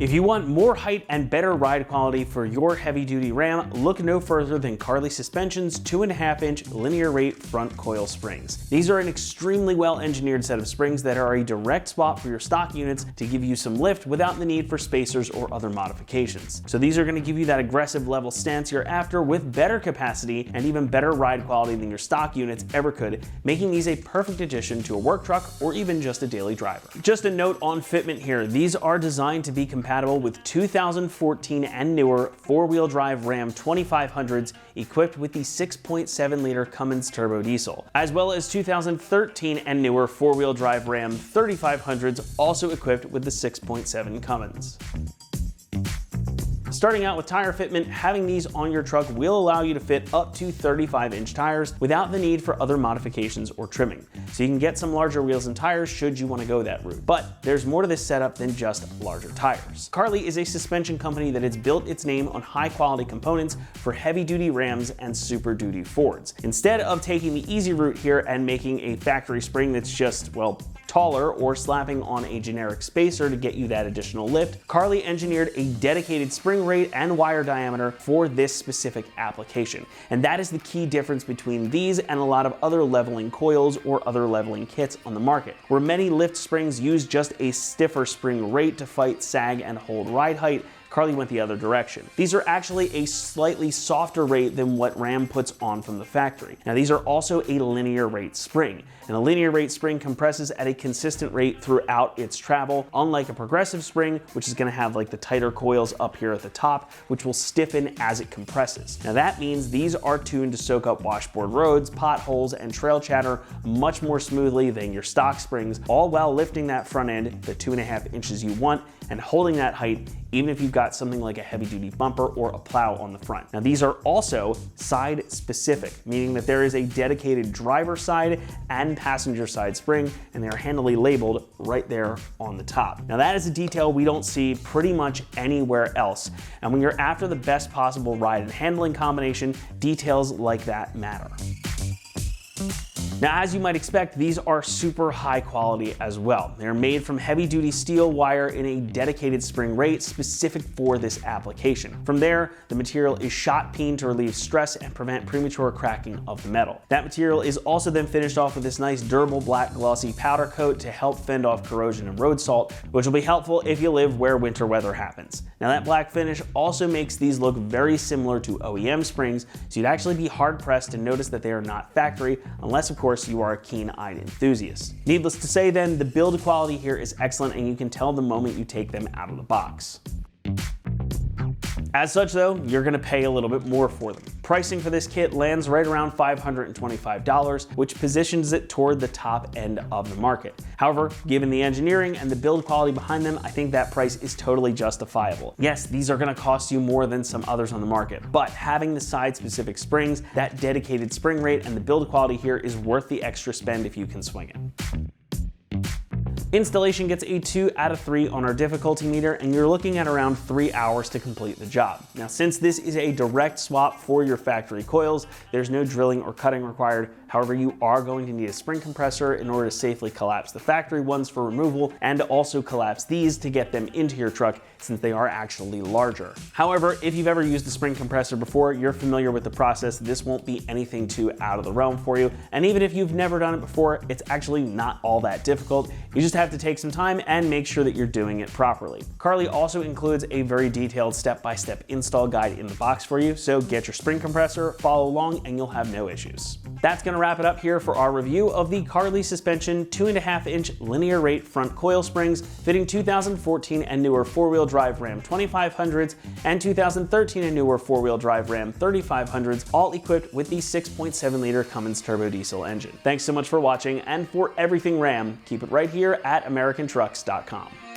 If you want more height and better ride quality for your heavy-duty Ram, look no further than Carli Suspension's 2.5-inch linear rate front coil springs. These are an extremely well-engineered set of springs that are a direct swap for your stock units to give you some lift without the need for spacers or other modifications. So these are going to give you that aggressive level stance you're after with better capacity and even better ride quality than your stock units ever could, making these a perfect addition to a work truck or even just a daily driver. Just a note on fitment here, these are designed to be compatible with 2014 and newer four-wheel drive Ram 2500s equipped with the 6.7-liter Cummins turbo diesel, as well as 2013 and newer four-wheel drive Ram 3500s also equipped with the 6.7 Cummins. Starting out with tire fitment, having these on your truck will allow you to fit up to 35-inch tires without the need for other modifications or trimming. So you can get some larger wheels and tires should you want to go that route. But there's more to this setup than just larger tires. Carli is a suspension company that has built its name on high-quality components for heavy-duty Rams and super-duty Fords. Instead of taking the easy route here and making a factory spring that's just, well, taller or slapping on a generic spacer to get you that additional lift, Carli engineered a dedicated spring rate and wire diameter for this specific application. And that is the key difference between these and a lot of other leveling coils or other leveling kits on the market, where many lift springs use just a stiffer spring rate to fight sag and hold ride height. Carli went the other direction. These are actually a slightly softer rate than what Ram puts on from the factory. Now these are also a linear rate spring, and a linear rate spring compresses at a consistent rate throughout its travel, unlike a progressive spring, which is gonna have like the tighter coils up here at the top, which will stiffen as it compresses. Now that means these are tuned to soak up washboard roads, potholes, and trail chatter much more smoothly than your stock springs, all while lifting that front end the 2.5 inches you want and holding that height even if you've got something like a heavy-duty bumper or a plow on the front. Now these are also side-specific, meaning that there is a dedicated driver side and passenger side spring, and they are handily labeled right there on the top. Now that is a detail we don't see pretty much anywhere else, and when you're after the best possible ride and handling combination, details like that matter. Now, as you might expect, these are super high quality as well. They're made from heavy-duty steel wire in a dedicated spring rate specific for this application. From there, the material is shot peened to relieve stress and prevent premature cracking of the metal. That material is also then finished off with this nice durable black glossy powder coat to help fend off corrosion and road salt, which will be helpful if you live where winter weather happens. Now that black finish also makes these look very similar to OEM springs, so you'd actually be hard-pressed to notice that they are not factory, unless of course you are a keen-eyed enthusiast. Needless to say then, the build quality here is excellent and you can tell the moment you take them out of the box. As such though, you're gonna pay a little bit more for them. Pricing for this kit lands right around $525, which positions it toward the top end of the market. However, given the engineering and the build quality behind them, I think that price is totally justifiable. Yes, these are gonna cost you more than some others on the market, but having the side-specific springs, that dedicated spring rate, and the build quality here is worth the extra spend if you can swing it. Installation gets a 2 out of 3 on our difficulty meter, and you're looking at around 3 hours to complete the job. Now, since this is a direct swap for your factory coils, there's no drilling or cutting required. However, you are going to need a spring compressor in order to safely collapse the factory ones for removal, and to also collapse these to get them into your truck, since they are actually larger. However, if you've ever used a spring compressor before, you're familiar with the process. This won't be anything too out of the realm for you. And even if you've never done it before, it's actually not all that difficult. You just have to take some time and make sure that you're doing it properly. Carli also includes a very detailed step-by-step install guide in the box for you, so get your spring compressor, follow along, and you'll have no issues. That's gonna wrap it up here for our review of the Carli Suspension 2.5-inch linear rate front coil springs fitting 2014 and newer four-wheel drive Ram 2500s and 2013 and newer four-wheel drive Ram 3500s, all equipped with the 6.7-liter Cummins turbo diesel engine. Thanks so much for watching, and for everything Ram, keep it right here at AmericanTrucks.com.